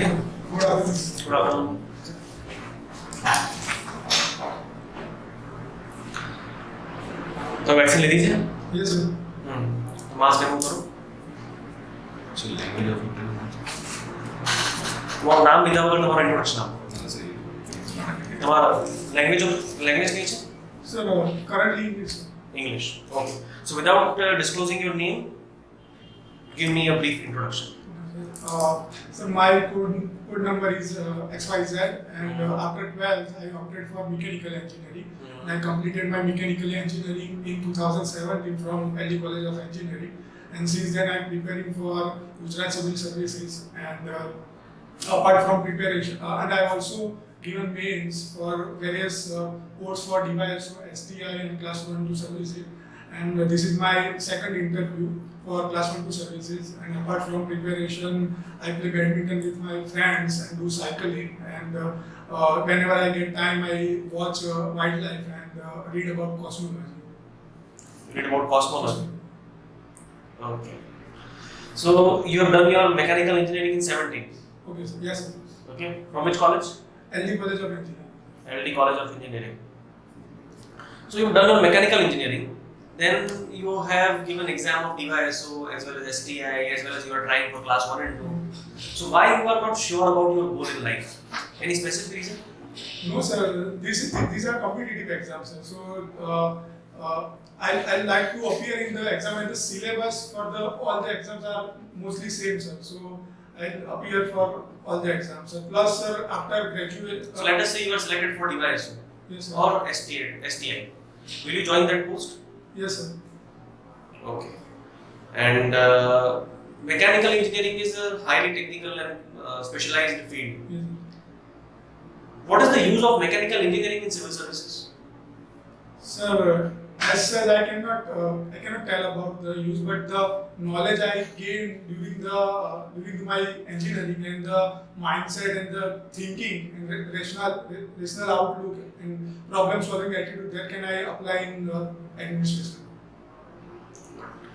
afternoon. Good afternoon. Good afternoon. तो vaccine ले दीजिए। Yes, sir. तो मास्क रिमूव करो। लैंग्वेज ऑफ तुम्हारा नाम लिखा होगा तुम्हारा इंट्रोडक्शन नाम। तुम्हारा लैंग्वेज नहीं है? Sir, currently English. English. Okay. So without disclosing your name, give me a brief introduction. So my code number is XYZ, and after 12th I opted for mechanical engineering. And I completed my mechanical engineering in 2017 from LD College of Engineering. And since then I'm preparing for Gujarat Civil Services. And apart from preparation, and I also given mains for various courses for DICS, STI, and Class 1-2 services. And this is my second interview for Class 1-2 services. And apart from preparation, I play badminton with my friends and do cycling. And whenever I get time, I watch wildlife and read about cosmology. Read about cosmology. Okay. So you have done your mechanical engineering in 17. Okay, sir. Yes, sir. Okay. From which college? LD College of Engineering. LD College of Engineering. So you've done your mechanical engineering. Then you have given exam of DISO as well as STI as well as you are trying for class 1 and 2. So why you are not sure about your goal in life? Any specific reason? No, sir. These are competitive exams, sir. So I like to appear in the exam, and the syllabus for all the exams are mostly same, sir. So I'll appear for all the exams, sir. Plus, sir, after graduate. So let us say you are selected for DISO Yes, sir. or STI. Will you join that post? Yes, sir. Okay. And mechanical engineering is a highly technical and specialized field. Yes. What is the use of mechanical engineering in civil services? Sir, as such, I cannot tell about the use, but the knowledge I gained during my engineering and the mindset and the thinking and rational outlook and problem solving attitude, that can I apply in administration.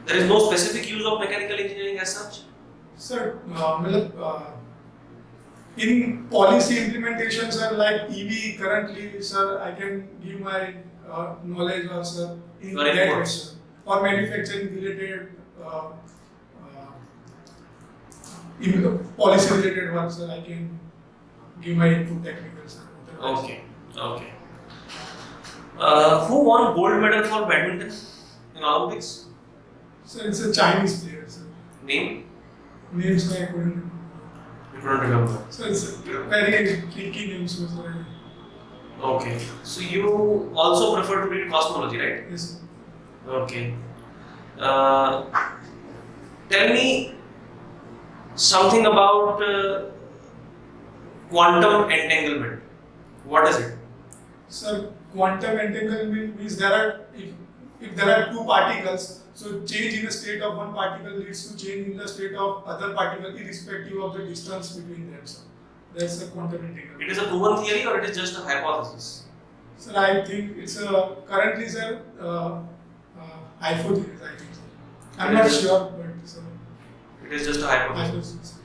There is no specific use of mechanical engineering as such? Sir, in policy implementation, sir, like EV currently, sir, I can give my knowledge or sir in Your that way, inputs. sir. Or manufacturing related policy related work, sir, I can give my input technical, sir. Okay. Who won gold medal for badminton in Olympics? So it's a Chinese player, sir. Name? Names I couldn't. You couldn't remember. So it's a very tricky name, so sir. Okay. So you also prefer to read cosmology, right? Yes, sir. Okay. Tell me something about quantum entanglement. What is it? Sir, quantum entanglement means if there are two particles, so change in the state of one particle leads to change in the state of other particle irrespective of the distance between them, sir. That's a quantum entanglement. It is a proven theory or it is just a hypothesis? Sir, I think it's currently, sir, hypothesis, I think, sir. I'm not sure, but sir, It is just a hypothesis. hypothesis.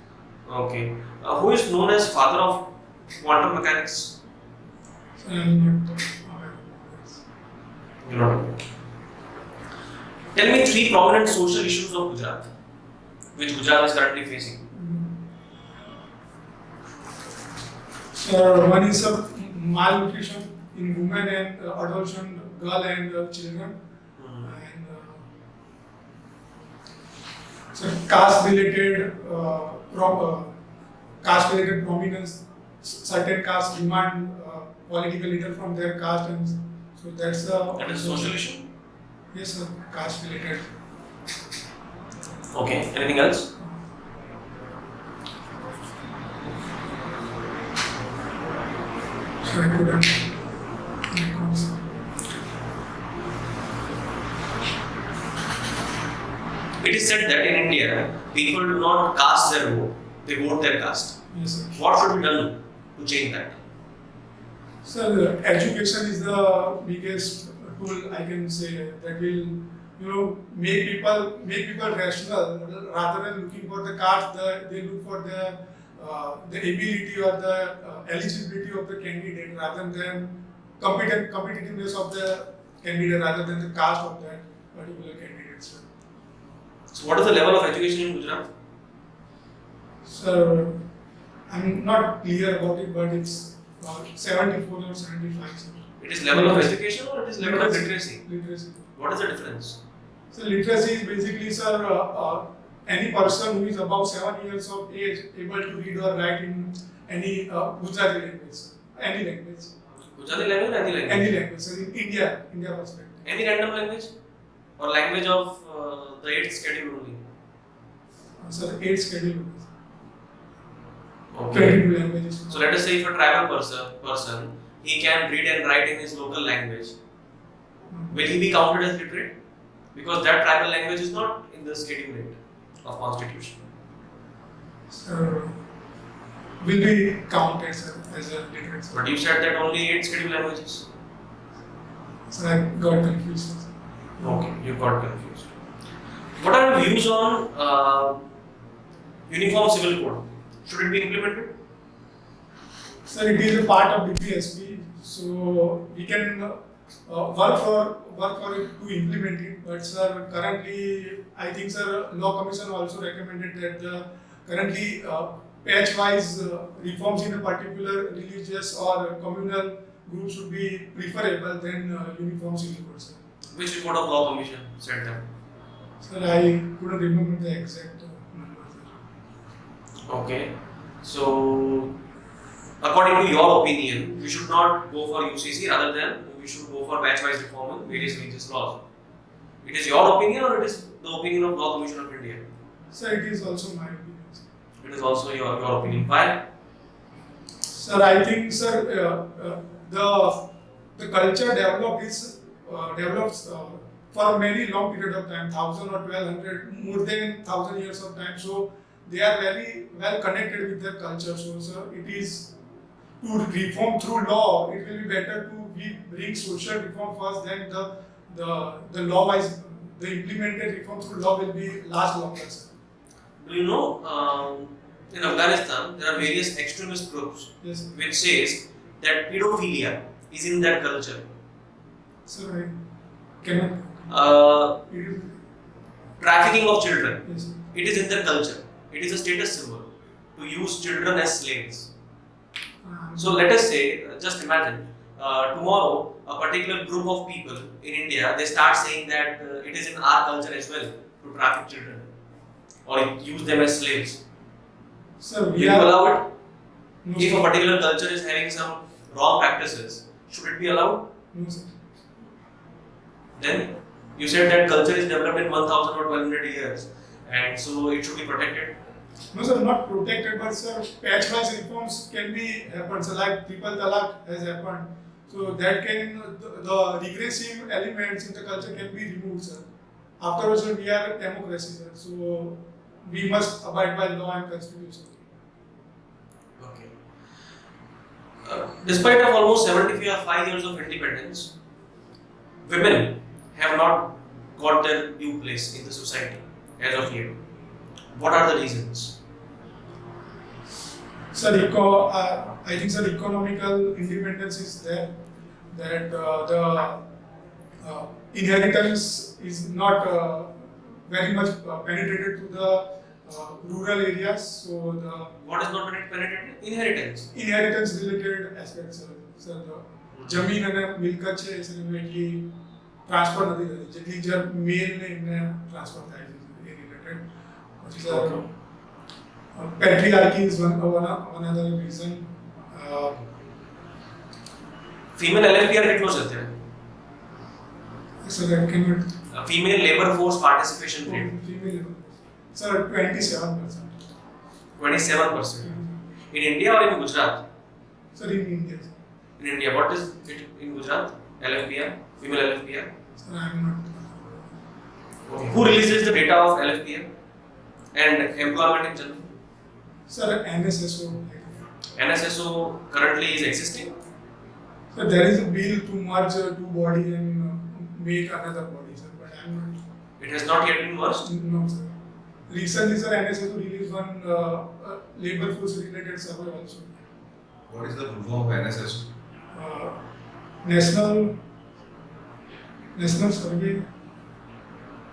Okay. Who is known as father of quantum mechanics? So I'm not aware of this. You don't know. Tell me 3 prominent social issues of Gujarat, which Gujarat is currently facing. So one is malnutrition in women and adolescent girl and children, and so caste-related prominence. Certain castes demand political leader from their caste, and so that's the. That is a social issue. Yes, sir. Caste-related. Okay. Anything else? So I couldn't. It is said that in India, people do not cast their vote; they vote their caste. Yes, sir. What should be done to change that? So education is the biggest tool, I can say, that will make people rational rather than looking for the cards. They look for the the ability or the eligibility of the candidate rather than competitiveness of the candidate rather than the caste of that particular candidate, sir. So what is the level of education in Gujarat? Sir, I'm not clear about it, but it's 74 or 75, sir. It is level of education or it is level of literacy? Literacy. What is the difference? So literacy is basically, sir, any person who is above 7 years of age able to read or write in any Gujarati language, sir. Any language. Gujarati language or any language? Any language, sir. In India perspective. Any random language? Or language of the 8th schedule only? Sir, 8 schedule. Okay. 22 languages. So let us say if a tribal person, he can read and write in his local language, will he be counted as literate? Because that tribal language is not in the schedule 8 of constitution. Sir, will be counted, sir, as a literate, sir. But you said that only 8 scheduled languages. So I got confused, sir. Okay, you got confused. What are your views on uniform civil code? Should it be implemented? Sir, it is a part of GPSC, so we can work for it to implement it. But sir, currently, I think sir, Law Commission also recommended that the currently patch-wise reforms in a particular religious or communal group should be preferable than uniform civil code, sir. Which report of Law Commission said that? Sir, I couldn't remember the exact number, sir. Okay, so according to your opinion, we should not go for UCC rather than we should go for batch-wise reform in various religious laws. It is your opinion or it is the opinion of Law Commission of India? Sir, it is also my opinion, sir. It is also your opinion. Why? Sir, I think, sir, the culture develops for a very long period of time, 1000 or 1200, more than 1000 years of time. So they are very well connected with their culture. So, sir, it is to reform through law. It will be better to bring social reform first, then the law-wise, the implemented reform through law will be last longer, sir. Do you know, in Afghanistan, there are various extremist groups which says that pedophilia is in their culture. Sir, I cannot. Trafficking of children, Yes, sir. it is in their culture. It is a status symbol to use children as slaves. So let us say, just imagine, tomorrow a particular group of people in India, they start saying that it is in our culture as well to traffic children or use them as slaves. Sir, Will you allow it? No, If sir. a particular culture is having some wrong practices, should it be allowed? No, sir. Then you said that culture is developed in 1000 or 1200 years and so it should be protected. No, sir, not protected, but sir, patch-wise reforms can be happened. So, like triple talaq has happened. So that can the regressive elements in the culture can be removed, sir. Afterwards, sir, we are a democracy, sir. So we must abide by law and constitution. Okay. Despite of almost 75 years of independence, women have not got their due place in the society as of yet. What are the reasons? Sir, I think sir, economical independence is there. That the inheritance is not very much penetrated to the rural areas. So the What is not penetrated? Inheritance. inheritance related aspects, sir, the જમીન અને મિલકત છે એ immediately transfer નથી થતી જેટલી મેલ ને એમને transfer થાય છે એ રિલેટેડ પછી sir patriarchy is one other reason. Female LFPR કેટલો છે અત્યારે? Sir, I cannot. Female labor force participation rate Female, sir, 27%. 27%. In India or in Gujarat? Sir, in India. In India, what is it in Gujarat? LFPR, female LFPR. Sir, I am not. Okay. Who releases the data of LFPR and employment in general? Sir, NSSO. NSSO currently is existing. Sir, there is a bill to merge two bodies and make another body, sir. But I am not. It has not yet been merged. No, sir. Recently, sir, NSSO released one labor force related survey also. What is the full form of NSS? Uh, National Survey.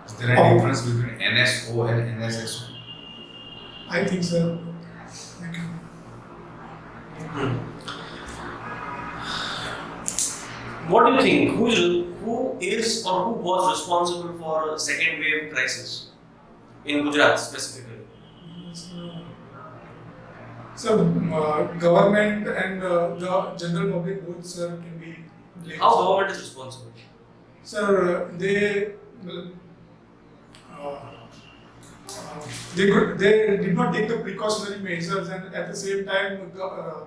Is there a difference between NSO and NSSO? I think, sir. What do you think? Who is or who was responsible for second wave crisis in Gujarat specifically? So, government and the general public both, sir, can be blamed. How government is responsible? Sir, they did not take the precautionary measures, and at the same time,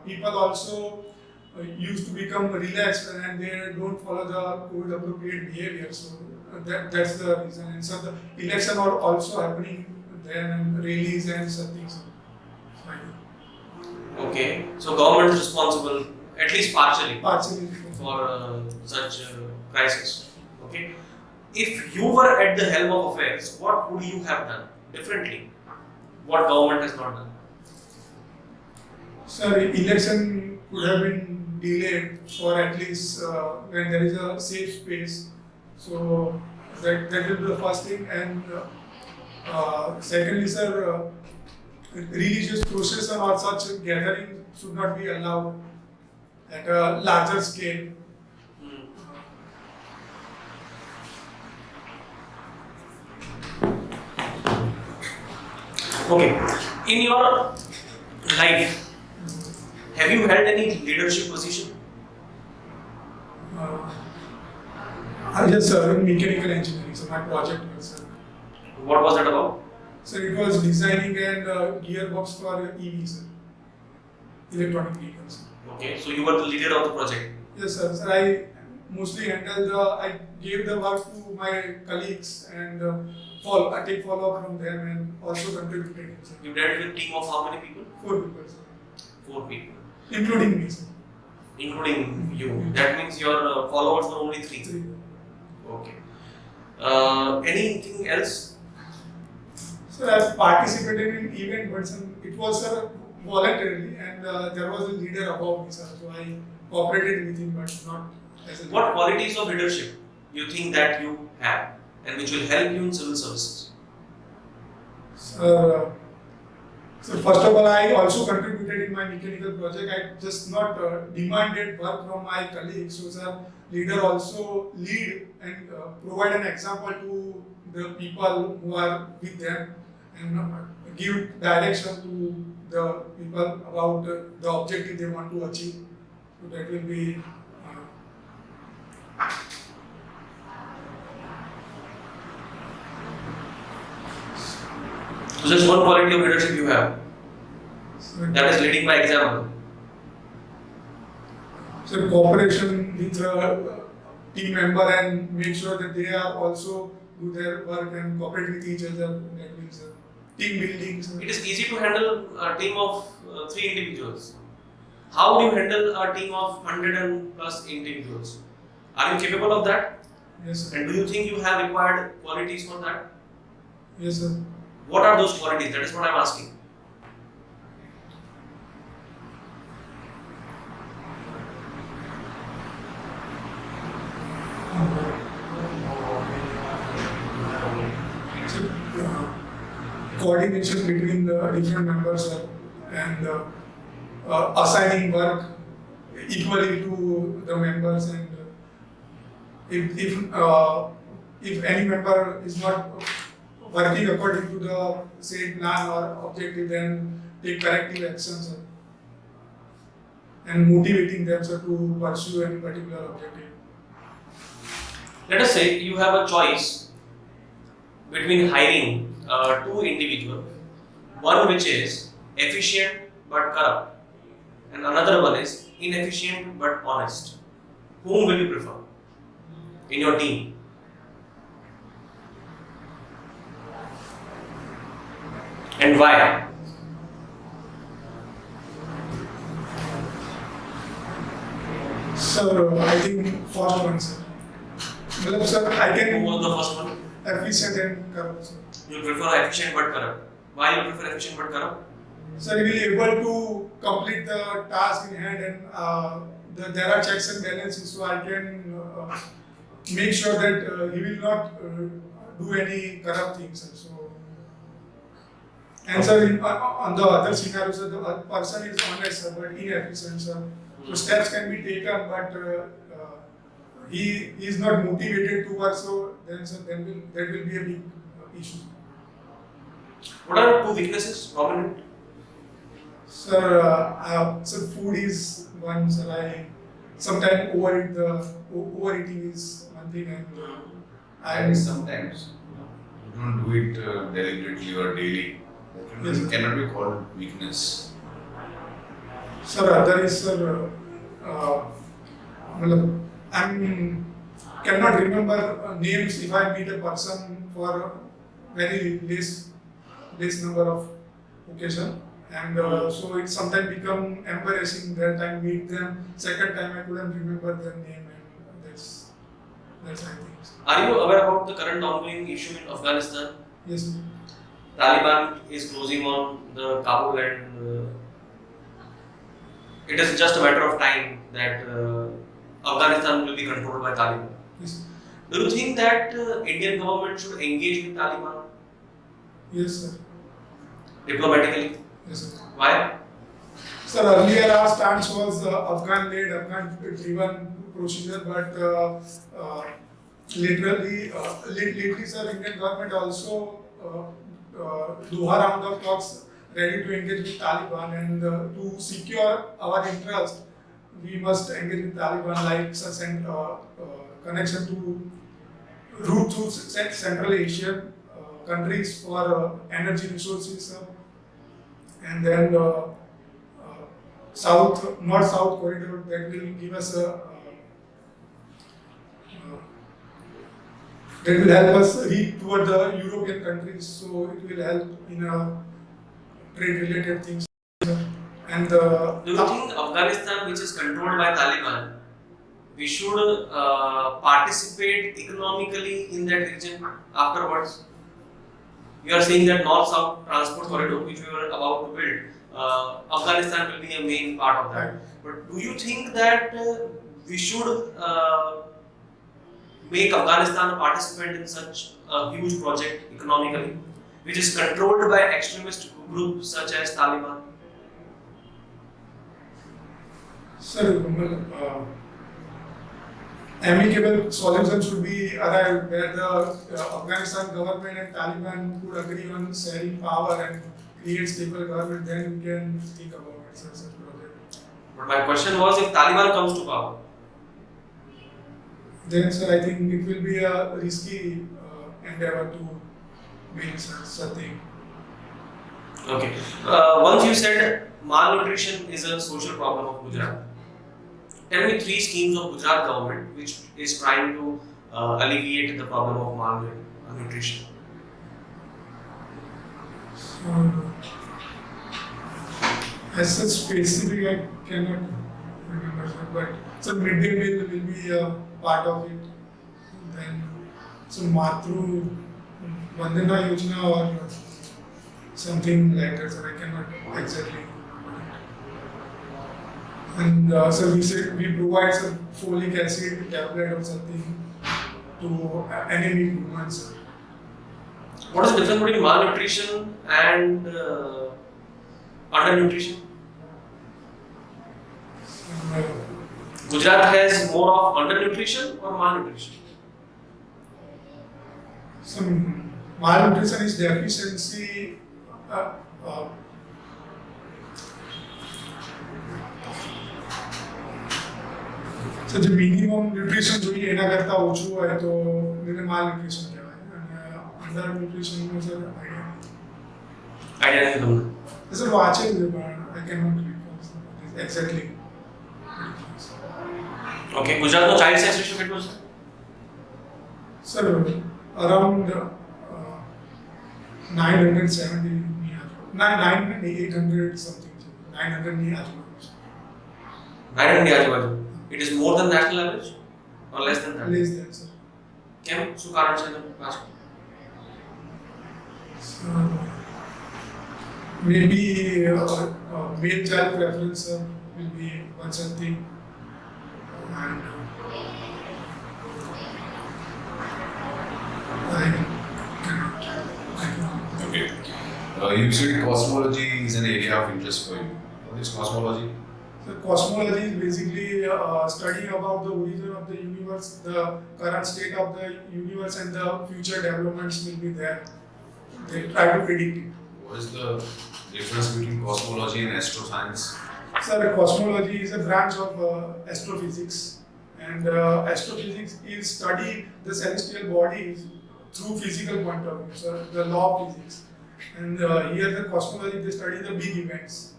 people also used to become relaxed and they don't follow the COVID appropriate behavior. So that's the reason. And so the election are also happening then, and rallies and such things. Okay, so government is responsible at least partially Partially. for such crisis. Okay, if you were at the helm of affairs, what would you have done differently? What government has not done? Sir, election could have been delayed for at least when there is a safe space. So that will be the first thing. And secondly, sir, religious procession or such gathering should not be allowed at a larger scale. Okay, in your life, have you held any leadership position? Yes, sir, in mechanical engineering, so my project was, sir. What was that about? So it was designing and gearbox for EVs, electronic vehicles. Okay, so you were the leader of the project. Yes, sir. Sir, I mostly I gave the work to my colleagues and I take follow up from them and also contributed. Sir. You dealt with a team of how many people? 4 people, sir. 4 people. Including me, sir. Including you. That means your followers were only 3. 3. Okay. Anything else? So I participated in event, but it was voluntarily, and there was a leader above me, sir. So I cooperated with him, but not as a leader. What qualities of leadership you think that you have and which will help you in civil services? So first of all, I also contributed in my mechanical project. I just not demanded work from my colleagues. So sir, leader also lead and provide an example to the people who are with them and give direction to the people about the objective they want to achieve. So that will be So just one quality of leadership you have. That is leading by example. so cooperation with team member and make sure that they are also do their work and cooperate with each other. That means team building. So It is easy to handle a team of 3 individuals. How do you handle a team of 100 and plus individuals? Are you capable of that? yes, sir. And do you think you have required qualities for that? Yes, sir. What are those qualities? That is what I am asking. Coordination between the different members and assigning work equally to the members, and if any member is not working according to the same plan or objective, then take corrective actions and motivating them to pursue any particular objective. Let us say you have a choice between hiring 2 individuals, one which is efficient but corrupt, and another one is inefficient but honest. Whom will you prefer in your team? And why? So I think first one, sir. Sir, I Who can was the first one? efficient and corrupt, sir. You prefer efficient but corrupt. Why you prefer efficient but corrupt? So he will be able to complete the task in hand, and there are checks and balances, so I can make sure that he will not do any corrupt things. So, and sir, on the other scenario, sir, the person is honest, sir, but inefficient, sir. So steps can be taken, but he is not motivated to work. So then, sir, that will be a big issue. What are two weaknesses prominent? Sir, sir, food is one. Sir, I sometimes overeating is one thing, and And sometimes you don't do it deliberately or daily. Yes. It cannot be called weakness. sir, other is sir. I cannot remember names if I meet a person for very less number of occasion. And so it sometimes become embarrassing that I meet them. Second time I couldn't remember their name, and that's I think. Are you aware about the current ongoing issue in Afghanistan? Yes. Taliban is closing on the Kabul, and it is just a matter of time that Afghanistan will be controlled by Taliban. Yes. Do you think that Indian government should engage with Taliban Yes, sir. diplomatically? Yes, sir. Why? Sir, earlier our stance was Afghan-led, Afghan-driven procedure, but lately, sir, Indian government also Doha round of talks ready to engage with Taliban, and to secure our interest, we must engage with Taliban, like such connection to route through Central Asian countries for energy resources, and then north-south corridor that will give us that will help us reach toward the European countries. So it will help in trade-related things. And Do you think Afghanistan, which is controlled by Taliban, we should participate economically in that region afterwards? You are saying that north-south transport corridor, which we were about to build, Afghanistan will be a main part of that. But do you think that we should make Afghanistan a participant in such a huge project economically, which is controlled by extremist groups such as Taliban? Sir, amicable solution should be arrived where the Afghanistan government and Taliban could agree on sharing power and create stable government. Then we can think about it, such project. But my question was, if Taliban comes to power, Then, sir, I think it will be a risky endeavor to build such a thing. okay. Once you said malnutrition is a social problem of Gujarat. Tell me 3 schemes of Gujarat government which is trying to alleviate the problem of malnutrition. As such specific, I cannot remember, sir, but so midday meal will be a part of it. Then so Matru Vandana Yojana or something like that, sir, I cannot exactly. And so we provide some folic acid tablet or something to anemic women, sir. What is the difference between malnutrition and undernutrition? Gujarat has more of undernutrition or malnutrition? Some malnutrition is deficiency. So the minimum nutrition જોઈએ એના કરતા ઓછું હોય તો એને malnutrition કહેવાય, અને under nutrition નો sir Idea નથી તમને. સર વાંચેલું છે પણ I cannot recall exactly. Okay, Gujaratનો child sex ratio કેટલો છે? Sir, around 970 near 800 something. 900 near. 900 ની આજુબાજુ. It is more than national average or less than that? Less than, sir. કેમ? શું કારણ છે એનું પાછળ? So maybe male child preference will be one such thing. And Okay. You said cosmology is an area of interest for you. What is cosmology? so cosmology is basically studying about the origin of the universe, the current state of the universe, and the future developments will be there. They try to predict it. What is the difference between cosmology and astroscience? Sir, cosmology is a branch of astrophysics, and astrophysics is study the celestial bodies through physical point of view, sir, the law of physics. And here the cosmology they study the big events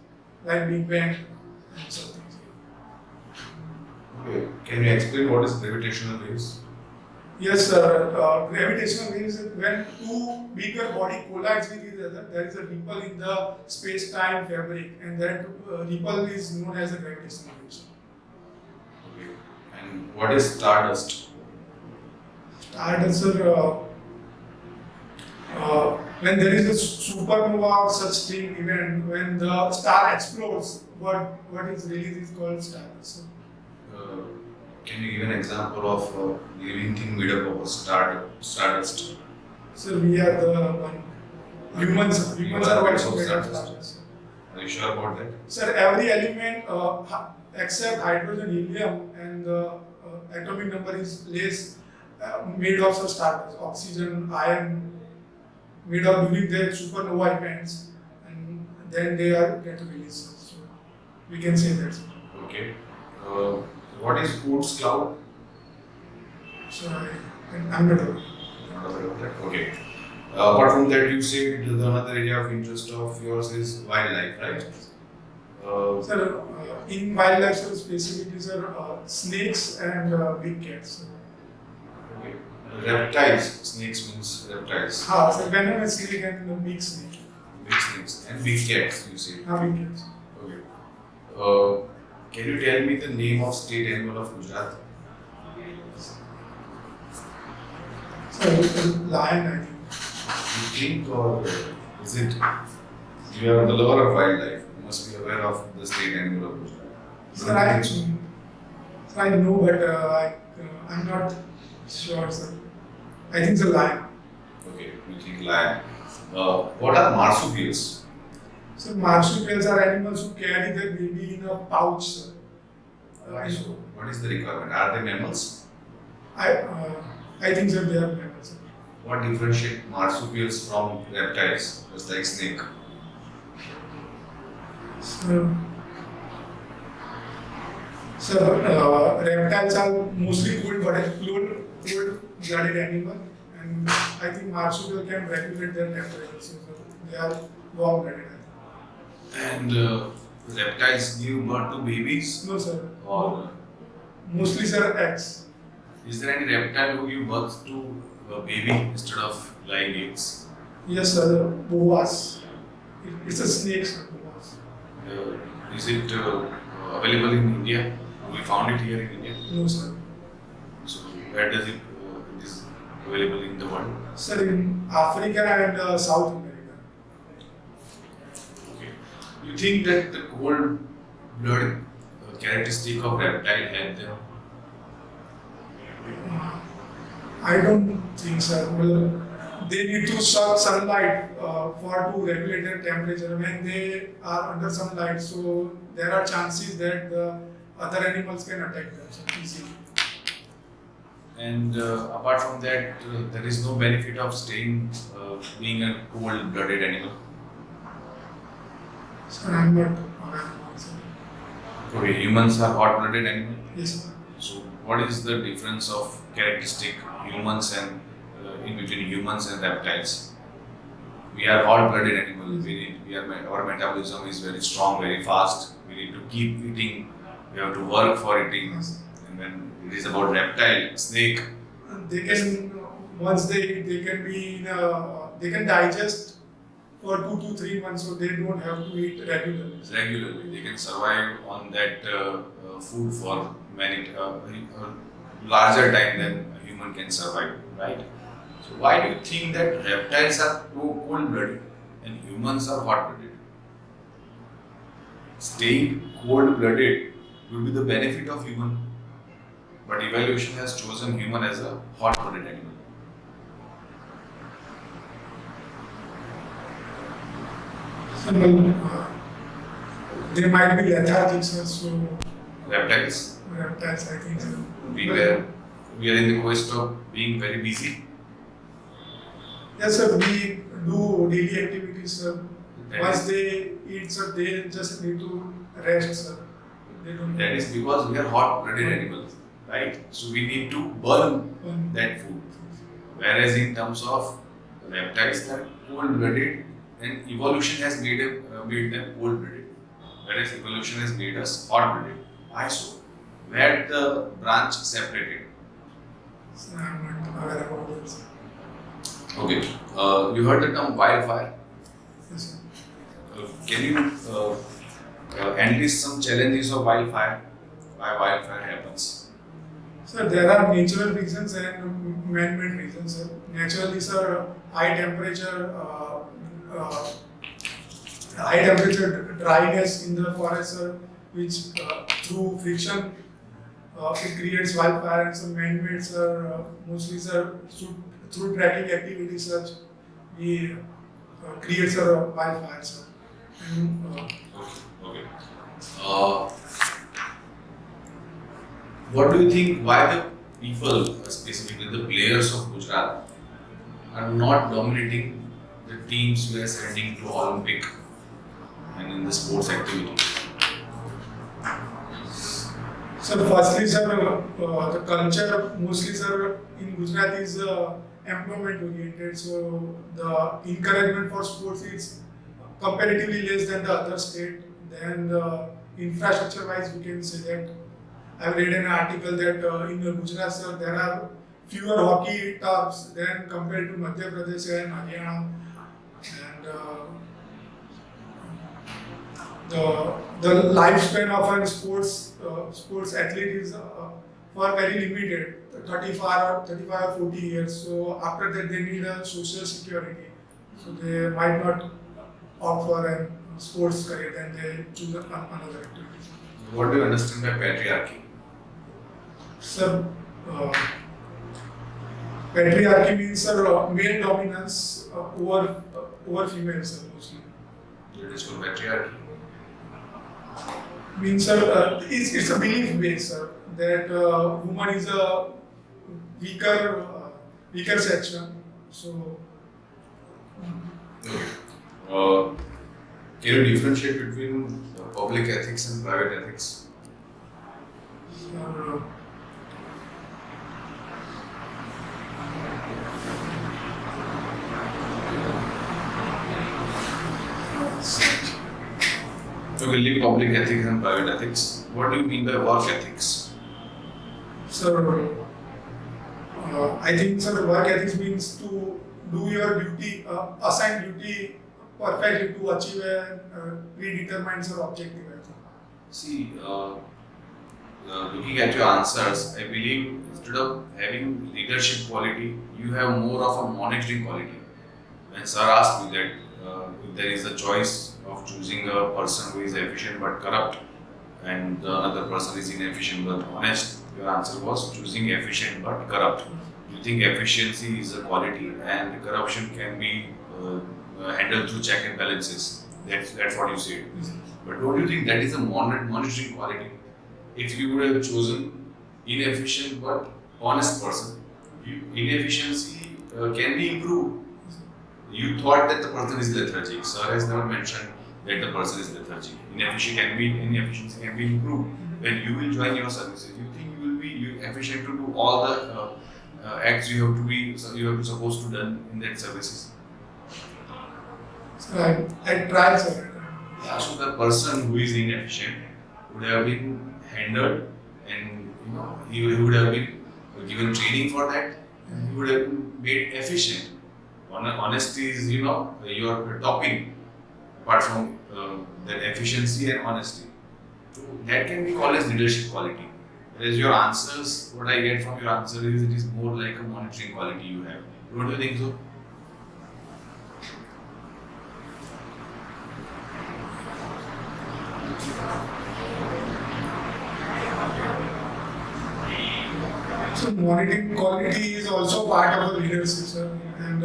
like Big Bang and something. Okay. Can you explain what is gravitational waves? Yes, sir. Gravitational waves is when two bigger body collides with each other. There is a ripple in the space-time fabric, and that ripple is known as a gravitational waves. Okay. And what is stardust? Stardust, sir. When there is a supernova or such thing event, when the star explodes, what is released is called stardust. Sir. Can you give an example of living thing made up of stardust? So we are the one. Humans are also made of stardust. Are you sure about that? Sir, every element except hydrogen, helium, and the atomic number is less made of stardust. Oxygen, iron, made of during the supernova events, and then they are get released. So we can say that. Okay. What is Oort's cloud? So I'm not aware. Not aware of that. Okay. Apart from that, you said another area of interest of yours is wildlife, right? Sir, in wildlife, sir, specifically, sir, snakes and big cats. Okay. Reptiles. Snakes means reptiles. So venomous snake and big snake. Big snakes and big cats. You say. Big cats. Okay. Can you tell me the name of state animal of Gujarat? So lion, I think. You think, or is it? You are the lover of wildlife. You must be aware of the state animal of Gujarat. Sir, I know, but I'm not sure, sir. I think it's a lion. Okay, you think lion. What are marsupials? So marsupials are animals who carry their baby in a pouch, sir. So, what is the requirement? Are they mammals? I think that they are mammals, sir. What differentiate marsupials from reptiles, just like snake? So, reptiles are mostly cold-blooded animal, and I think marsupial can regulate their temperature. So they are warm-blooded. And reptiles give birth to babies? No, sir. Or Mostly, sir, eggs. is there any reptile who give birth to a baby instead of laying eggs? Yes, sir. Boas. It's a snake, sir. Boas. Is it available in India? We found it here in India. No, sir. So where does it is available in the world? Sir, in Africa and South America. Okay. You think that the cold blood characteristic of reptile help them? I don't think, sir. Well, they need to shock sunlight to regulate their temperature. When they are under sunlight, so there are chances that the other animals can attack them easily. And apart from that, there is no benefit of being a cold-blooded animal. So I'm not aware of that. Okay, humans are hot-blooded animals. Yes, sir. So, what is the difference of characteristic humans and in between humans and reptiles? We are hot-blooded animals. Our metabolism is very strong, very fast. We need to keep eating. We have to work for eating. Yes. And when it is about reptile, snake, They can once they can be in they can digest for 2 to 3 months, so they don't have to eat regularly. They can survive on that food for many larger time than a human can survive, right? So why do you think that reptiles are cold-blooded and humans are hot-blooded? Staying cold-blooded will be the benefit of human, but evolution has chosen human as a hot-blooded animal. They might be lethargic, sir, so Reptiles, reptiles, I think. So. we are in the quest of being very busy. Yes, sir, we do daily activities, sir. That Once is- they eat, sir, they just need to rest, sir. They don't. That is because we are hot-blooded animals, right? So we need to burn that food. Whereas in terms of reptiles, they are cold-blooded, and evolution has made them cold-blooded. Whereas evolution has made us hot-blooded. Why so? Where the branch separated? So I'm not aware about this. Okay, you heard the term wildfire. Yes, sir. Can you enlist some challenges of wildfire? Why wildfire happens? So there are natural reasons and man-made reasons, sir. Naturally, sir, high temperature dryness in the forest, sir, which through friction it creates wildfire, and some man-made, sir, mostly, sir, through tracking activities, such we creates a wildfire, sir. And, Okay. What do you think? Why the people, specifically the players of Gujarat, are not dominating the teams we are sending to Olympic and in the sports activity? So firstly, sir, the culture mostly, sir, in Gujarat is employment oriented. So the encouragement for sports is comparatively less than the other state. Then the infrastructure wise, we can say that I've read an article that in Gujarat, sir, there are fewer hockey turfs than compared to Madhya Pradesh and Haryana. And the lifespan of a sports athlete is for very limited, 35 or 40 years. So after that, they need a social security. So they might not opt for a sports career, then they choose another activity. What do you understand by patriarchy? Sir, patriarchy means, sir, male dominance over females, sir, mostly. That is called patriarchy. Means, sir, it's a belief base, sir, that woman is a weaker section. So, Okay. Can you differentiate between public ethics and private ethics? sir, Okay, leave public ethics and private ethics. What do you mean by work ethics? sir, I think, sir, work ethics means to do your duty, assign duty perfectly to achieve a predetermined, sir, objective. I think. See, looking at your answers, I believe instead of having leadership quality, you have more of a monitoring quality. When sir asked me that if there is a choice of choosing a person who is efficient but corrupt and the another person is inefficient but honest, your answer was choosing efficient but corrupt. You think efficiency is a quality and corruption can be handled through check and balances. That's what you said. But don't you think that is a monitoring quality? If you would have chosen inefficient but honest person, inefficiency can be improved. You thought that the person is lethargic. Sir has never mentioned that the person is lethargic. Inefficiency can be improved. When you will join your services, you think you will be efficient to do all the acts you have to supposed to done in that services. So I tried, sir. Yeah, so the person who is inefficient would have been handled, and he would have been given training for that, and he would have been made efficient. Honesty is your topping, apart from that efficiency and honesty. So that can be called as leadership quality. Whereas your answers, what I get from your answer is it is more like a monitoring quality you have. Don't you think so? So monitoring quality is also part of the leadership, sir. And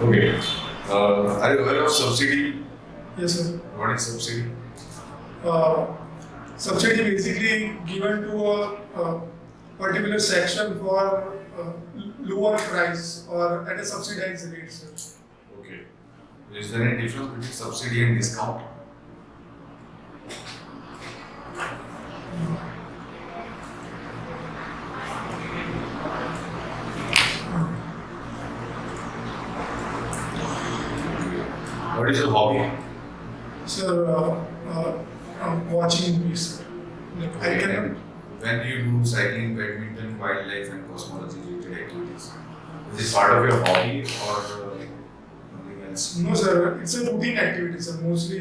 Okay. Are you aware of subsidy? yes, sir. What is subsidy? Uh, Subsidy basically given to a particular section for lower price or at a subsidized rate, sir. Okay. Is there any difference between subsidy and discount? What is your hobby? Sir, watching movies, sir. Like I Okay, cannot. and when you do cycling, badminton, wildlife, and cosmology related activities, is it part of your hobby or something else? No, sir. It's a routine activity, sir. Mostly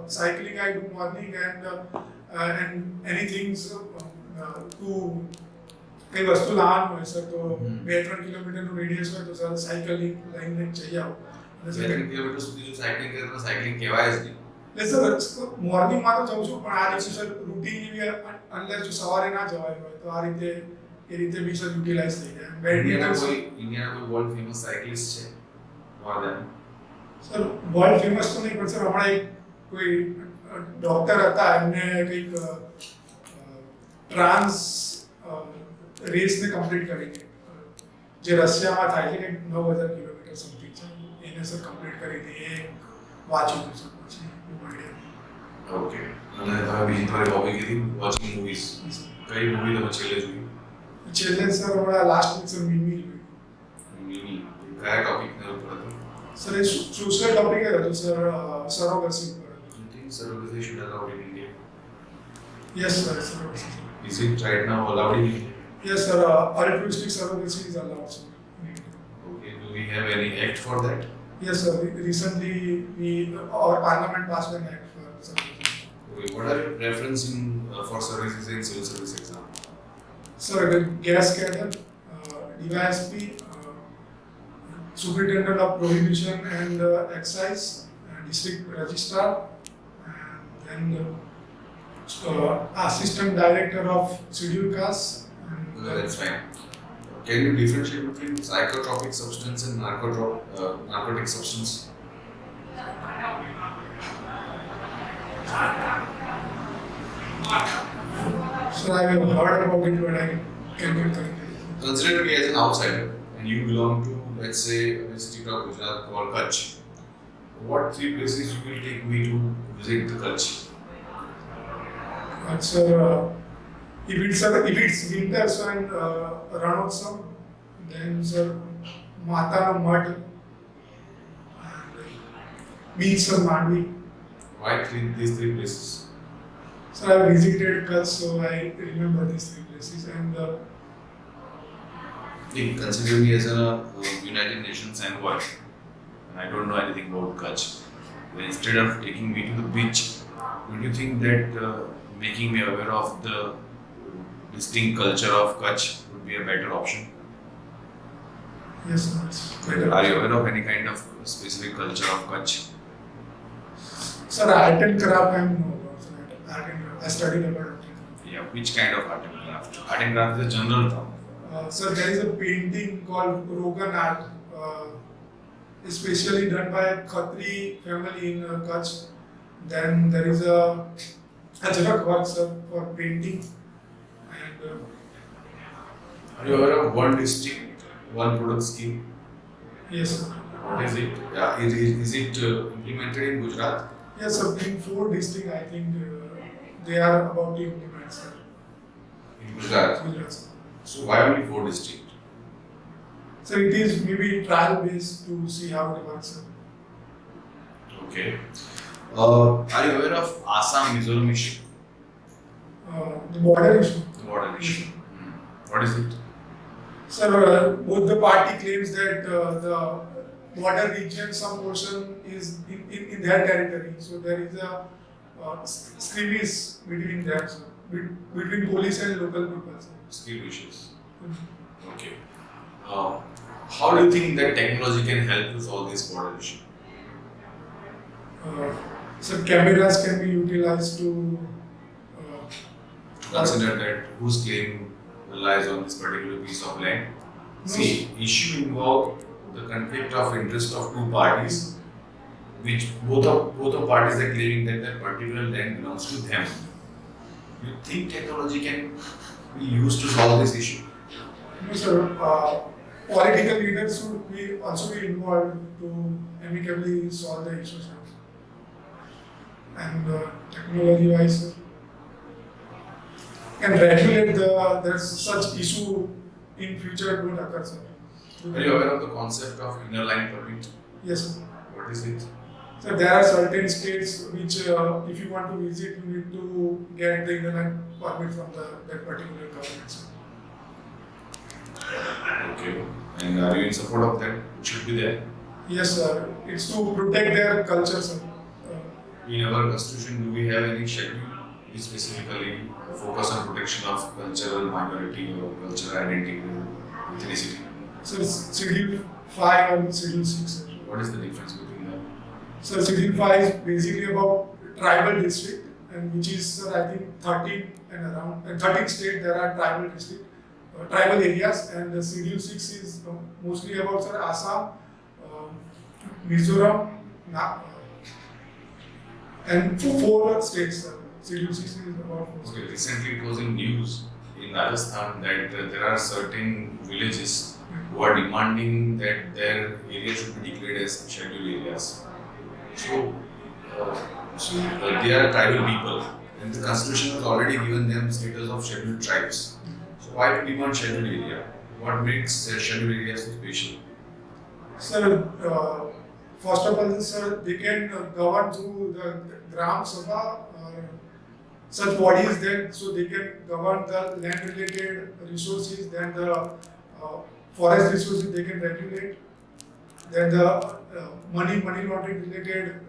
cycling I do morning and anything to કઈ વસ્તુ લાવવાનું હોય sir તો 2-3 કિલોમીટરનું radius હોય તો sir cycling લઈને જઈ આવો. 7 કિલોમીટર સુધી જો સાયકલિંગ કરે તો સાયકલિંગ કહેવાય જ નહીં. એટલે સર મોર્નિંગમાં તો જાઉં છું પણ આ રીતે સર રૂટીનલી બી અનલેસ જો સવારે ના જવાય હોય તો આ રીતે એ રીતે બી સર યુટિલાઇઝ થઈ જાય. ઇન્ડિયાના કોઈ વર્લ્ડ ફેમસ સાયકલિસ્ટ છે more than? Sir world famous તો નહીં પણ સર હમણાં એક કોઈ ડોક્ટર હતા એમને કંઈક ટ્રાન્સ રેસને કમ્પ્લીટ કરી જે રશિયામાં થાય છે કંઈક 9000 કિલોમીટર સમથિંગ છે એને સર કમ્પ્લીટ કરી હતી એ વાંચ્યું હતું સર પછી ઓકે. અને તમે બીજી તમારી હોબી કીધી વોચિંગ મૂવીઝ. કઈ મૂવી તમે છેલ્લે જોઈ? છેલ્લે સર હમણાં લાસ્ટ વીક સર મિમી મિની. કયા ટોપિકના ઉપર હતું? સર એ સોશિયલ ટોપિક હતો સર સરોગસી ઉપર હતું. You think surrogacy should allowed in India? Yes sir surrogacy. Is it right now allowed in India? Yes sir, altruistic surrogacy is allowed sir. Okay. Do we have any act for that? Yes sir, recently our parliament passed an act for surrogacy. Okay. What are your preference in for services in civil service exam? Sir, the gas cadre, DISP, superintendent of prohibition and excise, district registrar, and then assistant director of scheduled castes. Well, that's fine. Can you differentiate between psychotropic substance and narcotic substance? So I have heard about it, but I cannot correct. Consider me as an outsider and you belong to, let's say, a state of Gujarat called Kutch. What 3 places you will take me to visit the Kutch? But sir, if it's winter sir and Ranotsav, then sir Matano Mud and beach sir Mandvi. Why these 3 places? Sir, I visited Kutch, so I remember these 3 places. And Consider me as a United Nations envoy, and I don't know anything about Kutch. But instead of taking me to the beach, don't you think that making me aware of the distinct culture of Kutch would be a better option? yes, sir, it's better. Are you aware of any kind of specific culture of Kutch? Sir, art and craft I know about. Sir. Art and craft. I studied about art and craft. Yeah, which kind of art and craft? Art and craft is a general term. Sir, there is a painting called Rogan art, especially done by a Khatri family in Kutch. Then there is a Ajrak work, sir, for painting. And Are you aware of one district, one product scheme? yes, sir. What is it? Yeah, is it implemented in Gujarat? Yes, sir. In 4 districts, I think they are about to implement, sir. In Gujarat. Gujarat, sir. So why only 4 districts? So it is maybe trial based to see how it works, sir. Okay. Are you aware of Assam-Mizoram issue? The border issue. The border issue. What is it? Sir, both the party claims that the border region, some portion is in their territory. So there is a skirmish between them, sir. between police and local people. Sir. Skill issues. Okay. How do you think that technology can help to solve this border issue? So cameras can be utilized to Consider that whose claim relies on this particular piece of land. See, issue involve the conflict of interest of two parties, which both of parties are claiming that that particular land belongs to them. You think technology can be used to solve this issue? No, sir. Political leaders should also be involved to amicably solve the issues. And technology-wise, sir, can regulate there's such issue in future don't occur, sir. Are you aware of the concept of inner line permit? Yes, sir. What is it? So there are certain states which, if you want to visit, you need to get the inner line permit from that particular government, sir. Okay. And are you in support of that? It should be there. Yes, sir. It's to protect their culture, sir. In our constitution, do we have any schedule which specifically focus on protection of cultural minority or cultural identity or ethnicity? So it's Schedule 5 and Schedule 6, sir. What is the difference between them? So Schedule 5 is basically about tribal district, and which is, sir, I think 13 and around 13 states there are tribal district, tribal areas, and the Schedule 6 is mostly about, sir, Assam, Mizoram, and 4 states, sir. Schedule 6 is about 4 states. Okay, recently it was in news in Rajasthan that there are certain villages who are demanding that their area should be declared as scheduled areas. So, they are tribal people, and the constitution has already given them status of scheduled tribes. So, why to demand scheduled area? What makes a scheduled area so special? Sir, first of all, sir, they can govern through the Gram Sabha, such bodies then, so they can govern the land-related resources, then the forest resources they can regulate, then the money laundering related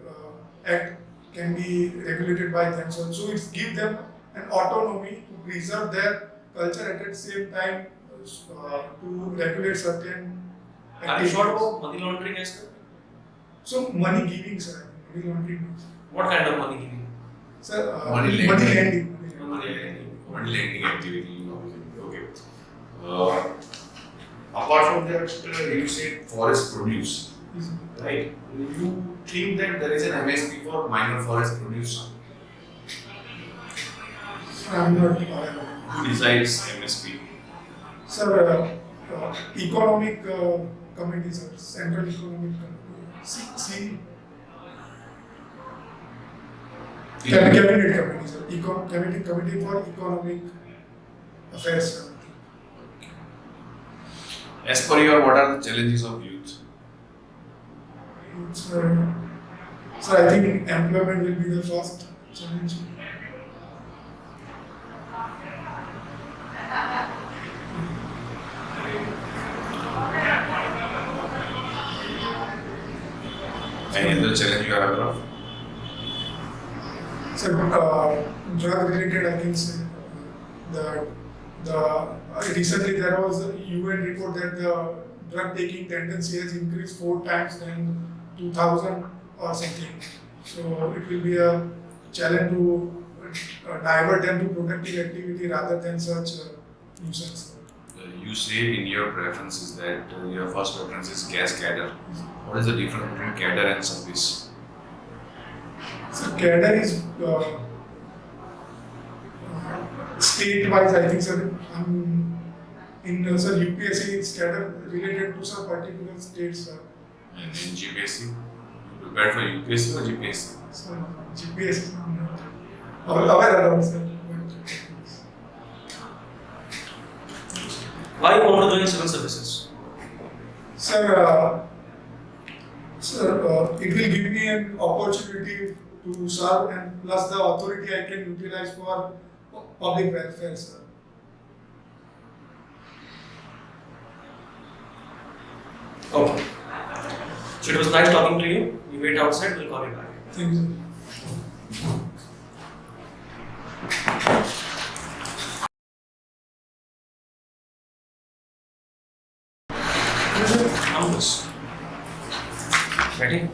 act can be regulated by them. So it gives them an autonomy to preserve their culture at the same time to regulate certain activities. Are you sure about money laundering as well? So money giving, sir. Money laundering. What kind of money giving? Sir, Money money lending. lending. Money lending activity. Okay. Apart from that, you said forest produce, right? You think that there is an MSP for minor forest produce? I'm not aware. Who decides MSP? Sir, economic committee, sir. Central Economic Committee. Cabinet committee, sir. Committee for Economic Affairs, sir. As per your, what are the challenges of youth? So I think employment will be the first challenge. Any other challenge you are aware of? So drug related, I can say recently there was a UN report that the drug taking tendency has increased 4 times than 2000 or something. So it will be a challenge to divert them to productive activity rather than such nuisance. You said in your preferences that your first preference is gas cadre. What is the difference between cadre and service? So cadre is state-wise, I think, sir. In UPSC, it's cadre related to some particular states, sir. And in GPSC, you prepared for UPSC or GPSC? So GPSC, aware around, sir. Why you want to join civil services? Sir, it will give me an opportunity to serve, and plus the authority I can utilize for public welfare, sir. Okay. So it was nice talking to you. You wait outside, we'll call you back. Thank you, sir. Ready?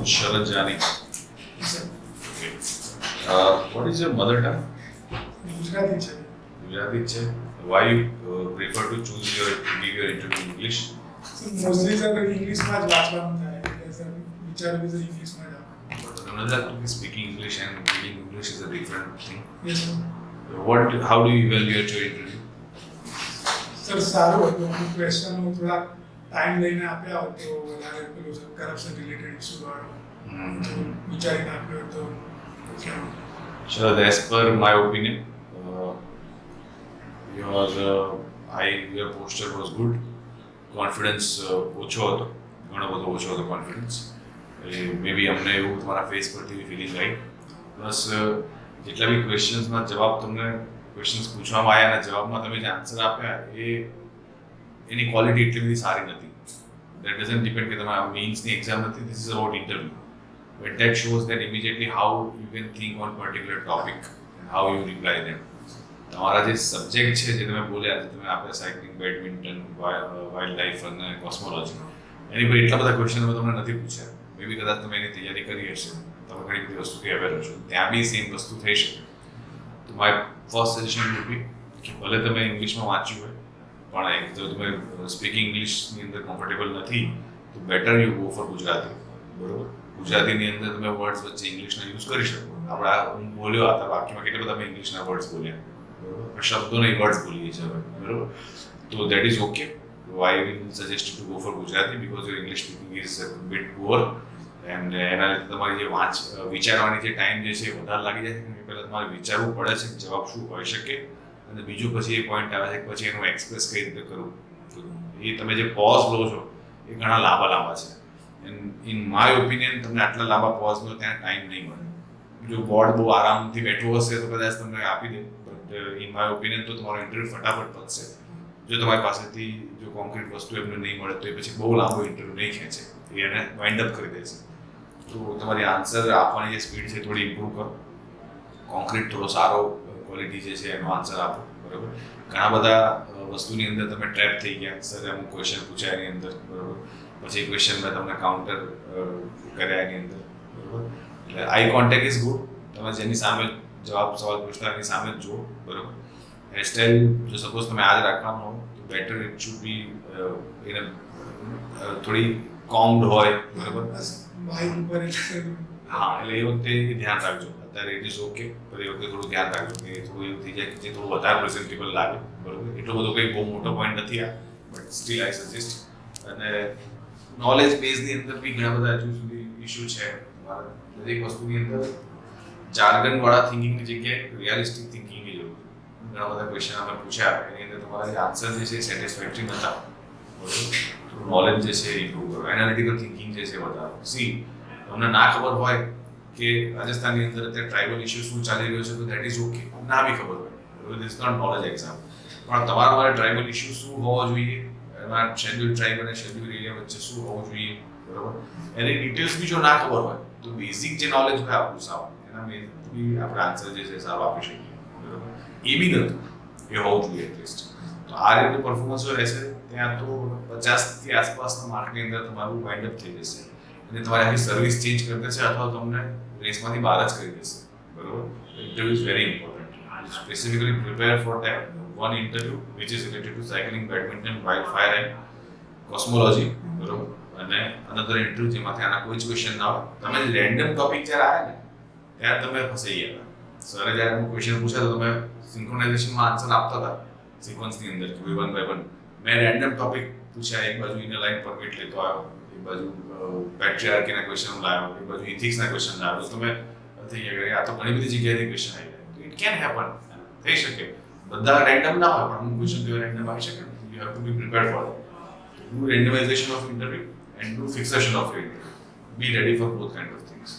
Sharad Jani. Yes, sir. Okay. What is your mother tongue? Gujarati છે. Gujarati છે. Why you prefer to choose give your interview in English? Mostly sir ઇંગ્લિશમાં જ વાંચવાનું થાય એટલે sir વિચારું કે sir ઇંગ્લિશમાં જ આપું. But તમને લાગતું કે speaking English and reading English is a different thing? Yes sir. How do you evaluate your interview? Sir સારું હતું અમુક ક્વેશ્ચનો થોડા ટાઈમ લઈને આપ્યા હોત તો વધારે પેલું સર કરપ્શન રિલેટેડ ઇસ્યુ વાળો તો વિચારીને આપ્યો હતો કેવું. So as per my opinion, your posture was good. Confidence ઓછો હતો, ઘણો બધો ઓછો હતો confidence. મે બી અમને એવું તમારા ફેસ પરથી ફિલિંગ આવી. પ્લસ જેટલા બી ક્વેશ્ચન્સમાં જવાબ તમને ક્વેશ્ચન્સ પૂછવામાં આવ્યા અને જવાબમાં તમે જે આન્સર આપ્યા એની ક્વોલિટી એટલી બધી સારી નથી. દેટ ડઝન્ટ ડિપેન્ડ કે તમારા મેઇન્સની એક્ઝામ નથી, this is about interview. But that shows that immediately how you can think on particular topic and how you reply them. તમારા જે સબ્જેક્ટ છે જે તમે બોલ્યા છે, તમે આપણે સાયકલિંગ, બેડમિન્ટન, વાઇલ્ડ લાઈફ અને કોસ્મોલોજી, એની પર એટલા બધા ક્વેશ્ચન તમને નથી પૂછ્યા. મે બી કદાચ તમે એની તૈયારી કરી હશે, તમે ઘણી બધી વસ્તુથી અવેર હશો, ત્યાં બી સેમ વસ્તુ થઈ શકે. તો my first suggestion would be કે ભલે તમે ઇંગ્લિશમાં વાંચ્યું હોય પણ જો તમે સ્પીકિંગ ઇંગ્લિશની અંદર કમ્ફર્ટેબલ નથી તો better you go for Gujarati. બરોબર, ગુજરાતીની અંદર તમે વર્ડ્સ વચ્ચે ઇંગ્લિશના યુઝ કરી શકો. આપણા હું બોલ્યો હતા વાક્યમાં કેટલા બધા મેં ઇંગ્લિશના વર્ડ્સ બોલ્યા, બરોબર, શબ્દો નહીં વર્ડ્સ બોલીએ છીએ હવે, બરોબર. તો that is okay. I will suggest to go for Gujarati because your English speaking is bit poor and એના લીધે તમારી જે વિચારવાની જે ટાઈમ જે છે વધારે લાગી જાય છે. પહેલાં તમારે વિચારવું પડે છે કે જવાબ શું હોઈ શકે, અને બીજું પછી એ પોઈન્ટ આવે છે કે પછી એનું એક્સપ્રેસ કઈ રીતે કરવું. એ તમે જે પોઝ લો છો એ ઘણા લાંબા છે. ઇન માય ઓપિનિયન તમને આટલા લાંબા પોઝનો ત્યાં ટાઈમ નહીં મળે. જો બોર્ડ બહુ આરામથી બેઠું હશે તો કદાચ તમને આપી દે, બટ ઇન માય ઓપિનિયન તો તમારો ઇન્ટરવ્યૂ ફટાફટ પતશે. જો તમારી પાસેથી જો કોન્ક્રીટ વસ્તુ એમને નહીં મળે તો એ પછી બહુ લાંબો ઇન્ટરવ્યૂ નહીં ખેંચે, એ એને વાઇન્ડ અપ કરી દેશે. તો તમારી આન્સર આપવાની જે સ્પીડ છે થોડી ઇમ્પ્રૂવ કરો. કોન્ક્રીટ થોડો સારો ક્વોલિટી જે છે એનો આન્સર આપો, બરાબર. ઘણા બધા વસ્તુની અંદર તમે ટ્રેપ થઈ ગયા. સર અમુક ક્વેશ્ચન પૂછ્યા એની અંદર, બરાબર, પછી ક્વેશ્ચન મેં તમને કાઉન્ટર કર્યા એની અંદર, બરાબર. એટલે આઈ કોન્ટેક્ટ ઇઝ ગુડ. તમે જેની સામે સવાલ પૂછતા એની સામે જ જુઓ, બરાબર. હેરસ્ટાઈલ જો સપોઝ તમે આજ રાખવાનું હો તો બેટર ઇટ શુડ બી એને થોડી કોમ્ડ હોય, બરાબર. હા, એટલે એ વખતે ધ્યાન રાખજો. અત્યારે ઇટ ઇઝ ઓકે, પણ એ વખતે થોડું ધ્યાન રાખજો કે થોડું એવું થઈ જાય કે જે થોડું વધારે પ્રેઝન્ટેબલ લાગે, બરાબર. એટલો બધો કંઈ બહુ મોટો પોઈન્ટ નથી આ, બટ સ્ટીલ આઈ સજેસ્ટ. અને નોલેજ બેઝની અંદર બી ઘણા બધા હજુ સુધી ઇસ્યુ છે. દરેક વસ્તુની અંદર જાર્ગનવાળા થિંકિંગની જગ્યાએ રિયાલિસ્ટિક થિંકિંગની જરૂર છે. ઘણા બધા ક્વેશ્ચન અમે પૂછ્યા, એની અંદર તમારા જે આન્સર જે છે સેટિસ્ફેક્ટરી નહોતા, બરાબર. થોડું નોલેજ જે છે ઇમ્પ્રૂવ કરો, એનાલિટિકલ થિંકિંગ જે છે વધારો. તમને ના ખબર હોય કે રાજસ્થાનની અંદર અત્યારે ટ્રાઇબલ ઇસ્યુ શું ચાલી રહ્યો છે તો દેટ ઇઝ ઓકે. ના બી ખબર હોય, બરાબર, ધીસ નોટ નોલેજ એક્ઝામ. પણ તમારા માટે ટ્રાઇબલ ઇસ્યુ શું હોવો જોઈએ, એમાં શેડ્યુલ ટ્રાઇબ અને શેડ્યુલ એરિયા વચ્ચે શું હોવું જોઈએ, બરાબર. એની ડિટેલ્સ બી જો ના ખબર હોય તો બેઝિક જે નોલેજ હોય આપણું સાવ એના બી આપણે આન્સર જે છે સારો આપી શકીએ, બરાબર. એ બી નથી, એ હોવું જોઈએ એટલીસ્ટ. તો આ રીતનું પરફોર્મન્સ રહેશે ત્યાં તો 50થી આસપાસના માર્કની અંદર તમારું વાઇન્ડ અપ થઈ જશે અને તમારી આખી સર્વિસ ચેન્જ કરી દેશે અથવા તમને રેસમાંથી બહાર જ કરી દેશે, બરાબર. Interview is very important. Specifically prepare for that one interview which is related to cycling, badminton, wildfire and cosmology, બરોબર. અને another interview જેમાંથી આના કોઈ જ ક્વેશ્ચન ના હોય. તમે રેન્ડમ ટોપિક જ્યારે આવ્યા ને ત્યારે તમે ફસાઈ ગયા. સરે જ્યારે અમુક ક્વેશ્ચન પૂછ્યા તો તમે સિંક્રોનાઇઝેશનમાં આન્સર આપતા હતા સિક્વન્સની અંદર કે 1 by 1. મેં રેન્ડમ ટોપિક પૂછ્યા, એક બાજુ ઇનર લાઇન પરમિટ લેતો આવ્યો, એક બાજુ પેટ્રિયાર્કીના ક્વેશ્ચન લાવ્યો, એક બાજુ ઇથિક્સના ક્વેશ્ચન લાવ્યો. તો તમે થઈ ગયા આ તો ઘણી બધી જગ્યાએથી ક્વેશ્ચન આવી ગયા. તો ઇટ કેન હેપન, થઈ શકે. બધા રેન્ડમ ના હોય પણ અમુક ક્વેશ્ચન તો રેન્ડમ આવી શકે. You have to be prepared for that. Do randomization of interview and do fixation of your interview. Be ready for both kind of things.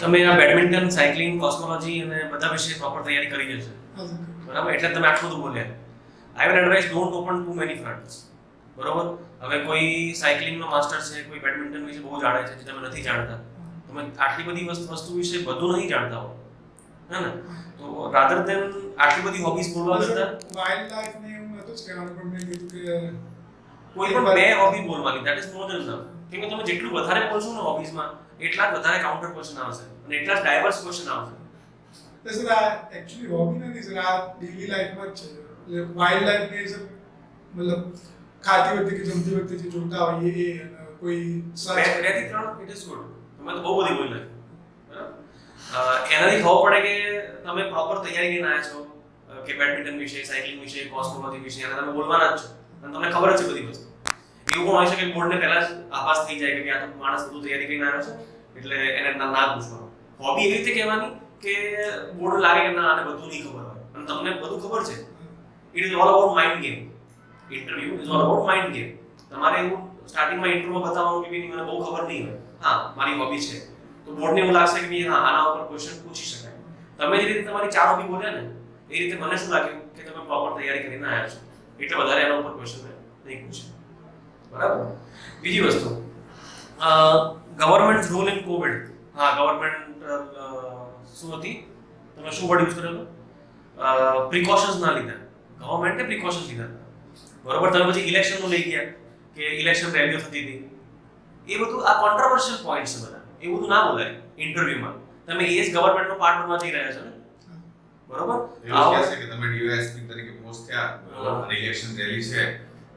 તમે આ બેડમિન્ટન, સાયકલિંગ, કોસ્મોલોજી અને બધા વિશે પ્રોપર તૈયારી કરી જશે, બરાબર. એટલે તમે આટલું બધું બોલ્યા. I will advise don't open too many fronts, બરોબર. હવે કોઈ સાયકલિંગનો માસ્ટર છે, કોઈ બેડમિન્ટન વિશે બહુ જાણે છે જે તમે નથી જાણતા, તમે આટલી બધી વસ્તુ વિશે બધું નહીં જાણતા હો, હે ને. તો રાધર દેન આટલી બધી હોબીઝ બોલવા કરતા વાઇલ્ડ લાઈફ ને એવું નતું જ કહેવાનું, પણ મેં કીધું કે કોઈ પણ બે હોબી બોલવાની, that is more than enough. કેમ કે તમે જેટલું વધારે બોલશો ને હોબીઝમાં એટલા જ વધારે કાઉન્ટર ક્વેશ્ચન આવશે અને એટલા જ ડાયવર્સ ક્વેશ્ચન આવશે. સર આ એકચ્યુઅલી હોબી નથી સર, આ ડેલી લાઈફમાં જ છે. એટલે વાઇલ્ડ લાઈફ ને સર મતલબ ખાતી વખતે કે જમતી વખતે જે જોતા હોઈએ એ અને કોઈ બે થી ત્રણ ઇટ ઇઝ ગુડ. તમે તો બહુ બધી બોલી નાખી બરાબર. એનાથી ખબર પડે કે તમે પ્રોપર તૈયારી કરીને આવ્યા છો કે બેડમિન્ટન વિશે, સાયકલિંગ વિશે, કોસ્મોલોજી વિશે અને તમે બોલવાના જ છો અને તમને ખબર જ છે બધી વસ્તુ. એવું પણ હોય છે કે બોર્ડને પહેલા જ આભાસ થઈ જાય કે આ તો માણસ બધું તૈયારી કરીને આવ્યો છે એટલે એને ના પૂછવાનું. હોબી એવી રીતે કહેવાની કે બોર્ડ લાગે કે ના આને બધું નહીં ખબર હોય અને તમને બધું ખબર છે. It is all about mind game. Interview is all about mind game. તમારે એવું સ્ટાર્ટિંગમાં ઇન્ટરવ્યુમાં બતાવવાનું કે મને બહુ ખબર નહીં હોય, હા મારી હોબી છે, તો બોર્ડને એવું લાગશે કે હા આના ઉપર ક્વેશ્ચન પૂછી શકાય. તમે જે રીતે તમારી 4 હોબી બોલ્યા ને એ રીતે મને શું લાગ્યું કે તમે પ્રોપર તૈયારી કરીને આવ્યા છો એટલે વધારે એના ઉપર ક્વેશ્ચન નહીં પૂછે. બરાબર. બીજી વસ્તુ ગવર્મેન્ટ રૂલ ઇન કોવિડ. હા ગવર્મેન્ટ શું હતી, તમે શું વર્ડ યુઝ કરેલો? પ્રિકોશન્સ ના લીધા. ગવર્મેન્ટે પ્રિકોશન્સ લીધા બરોબર. તમે પછી ઇલેક્શનનું લઈ ગયા કે ઇલેક્શન રેલીઓ થતી હતી, એ બધું આ કોન્ટ્રોવર્શિયલ પોઈન્ટ છે બધા. એ બધું ના બોલાય ઇન્ટરવ્યુમાં. તમે એ જ ગવર્મેન્ટનો પાર્ટ બનવા જઈ રહ્યા છો ને બરોબર. એવું કહે છે કે તમે ડીવાયએસપી તરીકે પોસ્ટ થયા અને ઇલેક્શન રેલી છે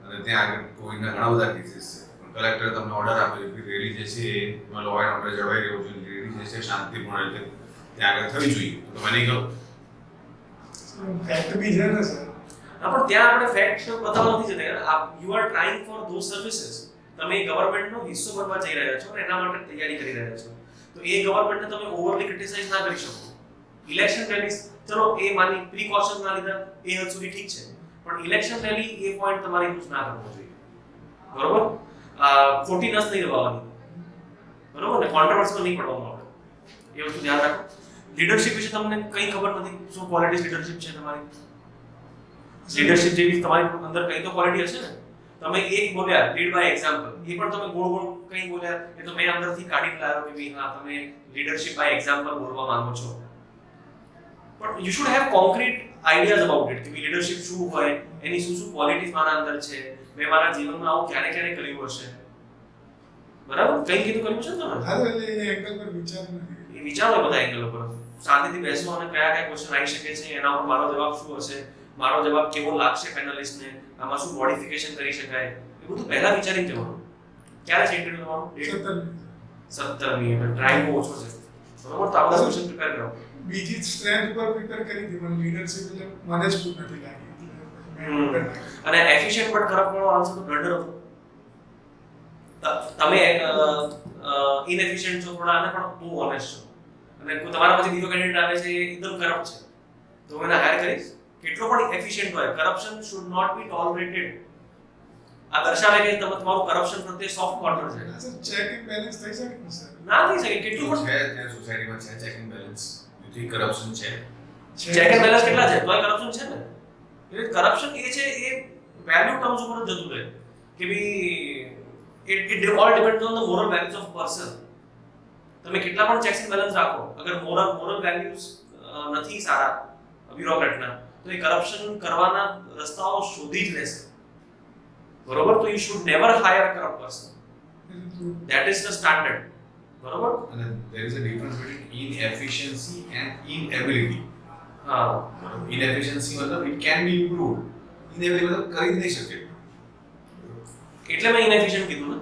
અને ત્યાં આગળ કોઈના ઘણા બધા કેસીસ છે, પણ કલેક્ટર તમને ઓર્ડર આપ્યો કે રેલી જે છે એમાં લો એન્ડ ઓર્ડર જળવાઈ રહ્યો છે, રેલી જે છે શાંતિપૂર્ણ રીતે ત્યાં આગળ થવી જોઈએ, તો તમે નહીં કરો. ફેક્ટ બી છે ને સર. હા પણ ત્યાં આપણે ફેક્ટ બતાવવા નથી જતા. You are trying four those services. તમે ગવર્મેન્ટનો હિસ્સો બનવા જઈ રહ્યા છો અને એના માટે તૈયારી કરી રહ્યા છો, તો એ ગવર્મેન્ટને તમે ઓવરલી ક્રિટિસાઇઝ ના કરી શકો. ઇલેક્શન રેલી ચલો એ માની પ્રિકોશન ના લીધા એ હદ સુધી ઠીક છે, પણ ઇલેક્શન રેલી એ પોઈન્ટ તમારે યુઝ ના કરવો જોઈએ બરોબર. ખોટી નસ નહીં રવાવાની બરોબર ને, કોન્ટ્રોવર્સીમાં નહીં પડવાનું આપણે એ વસ્તુ ધ્યાન રાખો. લીડરશિપ વિશે તમને કંઈ ખબર નથી, શું ક્વોલિટીઝ લીડરશિપ છે તમારી? લીડરશિપ જેવી તમારી અંદર કંઈ તો ક્વોલિટી હશે ને. તમે એક બોલ્યા લીડ બાય એક્ઝામ્પલ, એ પણ તમે ગોળ ગોળ કંઈ બોલ્યા એ તો મેં અંદરથી કાઢીને લાવ્યો કે ભાઈ હા તમે લીડરશિપ બાય એક્ઝામ્પલ બોલવા માંગો છો, પણ you should have concrete ideas about it કે લીડરશિપ શું હોય, એની શું શું ક્વોલિટીઝ મારા અંદર છે, મેં મારા જીવનમાં આવું ક્યારે ક્યારે કર્યું હશે બરાબર. કંઈ કીધું કર્યું છે ને તમે? હા એટલે એ એંગલ પર વિચાર નથી. એ વિચારો બધા એંગલ ઉપર શાંતિથી બેસો અને કયા કયા ક્વેશ્ચન આવી શકે છે, એના ઉપર મારો જવાબ શું હશે, મારો જવાબ કેવો લાગશે પેનલિસ્ટને, આમાં શું મોડિફિકેશન કરી શકાય, એ બધું પહેલા વિચારીને જવાનું. ક્યારે છે ઇન્ટરવ્યુ તમારું? 17મી. ટાઈમ બહુ ઓછો છે બરોબર. તો આ બધા ક્વેશ્ચન પ્રિપેર કરો. બીજી સ્ટ્રેન્થ પર પ્રિપેર કરી હતી પણ લીડરશિપ એટલે મને જ ખૂબ નથી લાગી. અને એફિશિયન્ટ બટ ખરાબ વાળો આન્સર તો બ્લન્ડર હતો. તમે ઇનએફિશિયન્ટ છો થોડા અને પણ બહુ ઓનેસ્ટ છો, અને કોઈ તમારા પછી બીજો કેન્ડિડેટ આવે છે એ એકદમ કરપ્ટ છે તો હું એને હાયર કરીશ. કેટલો પણ એફિશિયન્ટ હોય, corruption should not be tolerated. આ દર્શાવે કે તમે તમારું કરપ્શન પ્રત્યે સોફ્ટ કોર્નર છે. સર ચેક એન્ડ બેલેન્સ થઈ શકે ને સર? ના થઈ શકે. કેટલું પણ છે ત્યાં સોસાયટીમાં છે ચેક એન્ડ બેલેન્સ, યુથી કરપ્શન છે. ચેક એન્ડ બેલેન્સ કેટલા છે તોય કરપ્શન છે ને. એટલે કરપ્શન એ છે એ વેલ્યુ ટર્મ્સ ઉપર જ જતું રહે કે ભઈ it all depends on the moral values of person. તમે કેટલા પણ ચેક્સ એન્ડ બેલેન્સ રાખો, અગર મોરલ વેલ્યુઝ નથી સારા બ્યુરોક્રેટના, તો એ કરપ્શન કરવાના રસ્તાઓ શોધી જ લેશે બરોબર. તો you should never higher a corrupt person. That is the standard બરોબર. અને there is a difference between inefficiency and inability. હા inefficiency મતલબ it can be improved, inability મતલબ કરી જ નહીં શકે. એટલે મેં ઇનએફિશિયન્ટ કીધું ને.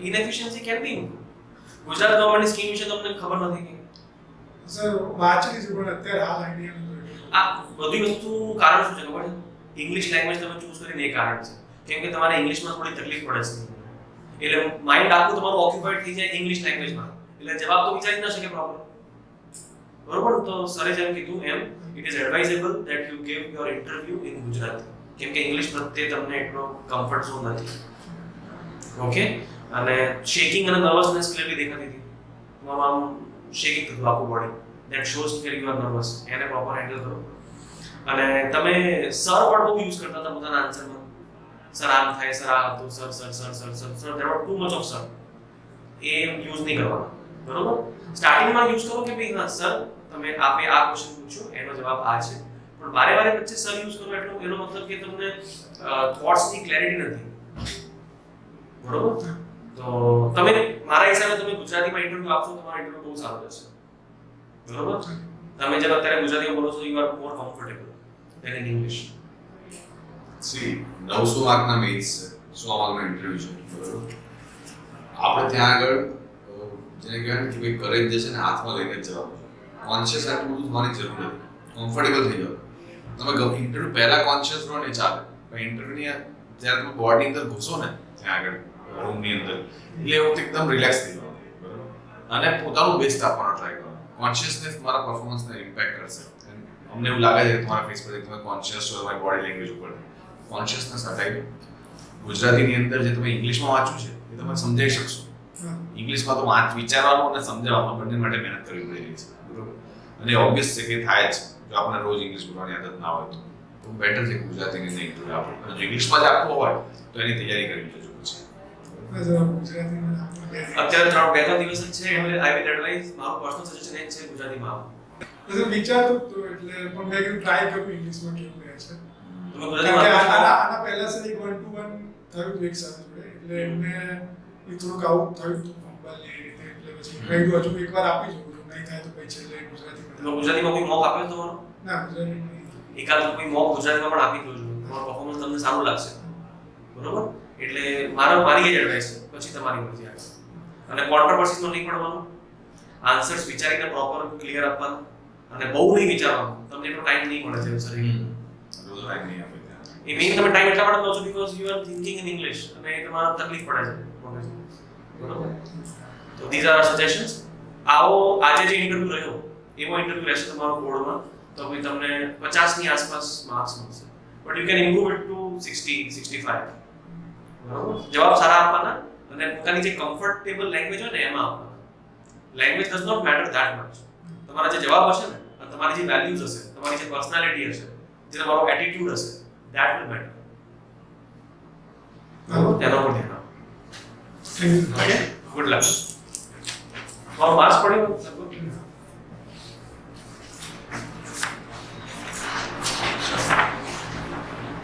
Inefficiency can be improve. Gujarat ગવર્મેન્ટની સ્કીમ વિશે તમને ખબર નથી કે સર વાંચેલી છે પણ અત્યારે હાલ આઈડિયા નથી. આ બધી વસ્તુ કારણ શું છે ખબર છે? ઇંગ્લિશ લેંગ્વેજ તમે ચૂઝ કરીને એ કારણ છે. કેમ કે તમારે ઇંગ્લિશમાં થોડી તકલીફ પડે છે, એટલે માઇન્ડ આખું તમારું ઓક્યુપાઈડ થઈ જાય ઇંગ્લિશ લેંગ્વેજમાં, એટલે જવાબ તો વિચારી ન શકે પ્રોપર બરોબર. તો સરે જેમ કીધું એમ it is advisable that you give your interview in Gujarati, કેમ કે ઇંગ્લિશ પ્રત્યે તમને એટલો કમ્ફર્ટ ઝોન નથી. ઓકે. અને શેકિંગ અને નર્વસનેસ ક્લિયરલી દેખાતી હતી. તમારું આમ શેકિંગ થતું આખું બોડી, ધેટ શોઝ કે યુ આર નર્વસ. એને પ્રોપર હેન્ડલ કરો. અને તમે સર વર્ડ બહુ યુઝ કરતા હતા પોતાના આન્સરમાં. સર આમ થાય, સર આ હતું, sir sir sir sir sir sir there were too much of sir. A use નહીં કરવાના બરોબર. સ્ટાર્ટિંગમાં યુઝ કરો કે ભાઈ હા સર તમે આપે આ ક્વેશ્ચન પૂછ્યો એનો જવાબ આ છે, પણ વારે વારે વચ્ચે સર યુઝ કરો એટલો એનો મતલબ કે તમને થોટ્સની ક્લેરિટી નથી બરોબર? તો તમે મારા હિસાબે તમે ગુજરાતીમાં ઇન્ટરવ્યુ આપશો તમારો ઇન્ટરવ્યુ બહુ સારો જશે. બરોબર? તમે જેમ અત્યારે ગુજરાતીમાં બોલો છો you are more comfortable than in English. See 900 માર્કના મેઇન્સ છે, 100 માર્કનો ઇન્ટરવ્યુ છે, બરોબર? આપણે ત્યાં આગળ જેને કહેવાય ને કે ભાઈ કરેજ જે છે ને હાથમાં લઈને જ જવાનું છે. કોન્શિયસ આટલું બધું થવાની જરૂર નથી, કમ્ફર્ટેબલ થઈ જાઓ. તમે ઇન્ટરવ્યુ પહેલા કોન્શિયસ રહો ને ચાલે, પણ ઇન્ટરવ્યુની જ્યારે તમે બોર્ડની અંદર ઘૂસો ને ત્યાં આગળ રૂમની અંદર, એટલે એ વખતે એકદમ રિલેક્સ થઈ જાઓ, બરોબર? અને પોતાનું બેસ્ટ આપવાનો ટ્રાય કરો. કોન્શિયસનેસ તમારા પરફોર્મન્સને ઇમ્પેક્ટ કરશે. અમને એવું લાગે છે કે તમારા ફેસ પર તમે કોન્શિયસ છો તમારી બોડી લેંગ્વેજ ઉપર, કોન્શિયસનેસ હટાવી. ગુજરાતીની અંદર જે તમે ઇંગ્લિશમાં વાંચ્યું છે એ તમે સમજાવી શકશો. ઇંગ્લિશમાં તો વિચારવાનું અને સમજાવવાનું બંને માટે મહેનત કરવી પડી રહી છે, બરોબર? અને ઓબ્વિયસ છે કે થાય જ જો આપણે રોજ ઇંગ્લિશ બોલવાની આદત ના હોય તો બેટર છે ગુજરાતીની અંદર ઇન્ટરવ્યુ આપો. અને જો ઇંગ્લિશમાં જ આપવો હોય તો એની તૈયારી કરવી જોઈએ પછી. અત્યારે 3-4 દિવસ જ છે એટલે આઈ વિલ એડવાઇઝ મારું પર્સનલ સજેશન એ છે ગુજરાતીમાં આવો. વિચારતો તો એટલે પણ મેં કીધું ટ્રાય કર્યું ઇંગ્લિશમાં કેવું રહે છે. તમે ગુજરાતીમાં આના પહેલા છે એક 1-1 થયું હતું એક સાથે જોડે, એટલે એમને એ થોડુંક આવું થયું હતું ફંબલની રીતે, એટલે પછી મેં કીધું હજુ એકવાર આપી જોઉં, જો નહીં થાય તો પછી છેલ્લે ગુજરાતીમાં કોઈ મોક આપ્યો તમારો? ના, ગુજરાતીમાં એકાદ કોઈ મોક ગુજરાતીમાં પણ આપી દો છો, તમારું પરફોર્મન્સ તમને સારું લાગશે, બરોબર? એટલે મારી એ એડવાઇસ છે, પછી તમારી મરજી આવે. અને કોન્ટ્રોવર્સીમાં નહીં પડવાનું, આન્સર્સ વિચારીને પ્રોપર ક્લિયર આપવાનું, અને બહુ નહીં વિચારવાનું. તમને એટલો ટાઈમ નહીં મળે છે સર, રોજ ટાઈમ નહીં આપે ત્યાં. એ મેઇન તમે ટાઈમ એટલા માટે લો છો because you are thinking in English, અને એ તમારા તકલીફ પડે છે મગજમાં, બરોબર? તો ધીઝ આર સજેશન્સ. આવો આજે જે ઇન્ટરવ્યુ રહ્યો એવો ઇન્ટરવ્યુ રહેશે તમારો બોર્ડમાં તો ભાઈ તમને 50 ની આસપાસ માર્ક્સ મળશે, but you can improve it to 60-65. બરોબર? જવાબ સારા આપવાના અને પોતાની જે કમ્ફર્ટેબલ લેંગ્વેજ હોય ને એમાં આપવાના. Language does not matter that much. તમારા જે જવાબ હશે ને અને તમારી જે વેલ્યુઝ હશે, તમારી જે પર્સનાલિટી હશે, જે તમારો એટીટ્યુડ હશે, ધેટ વિલ મેટર. બરોબર? તેના પર ધ્યાન આપો. Okay, good luck. મારો માર્ક્સ પડ્યો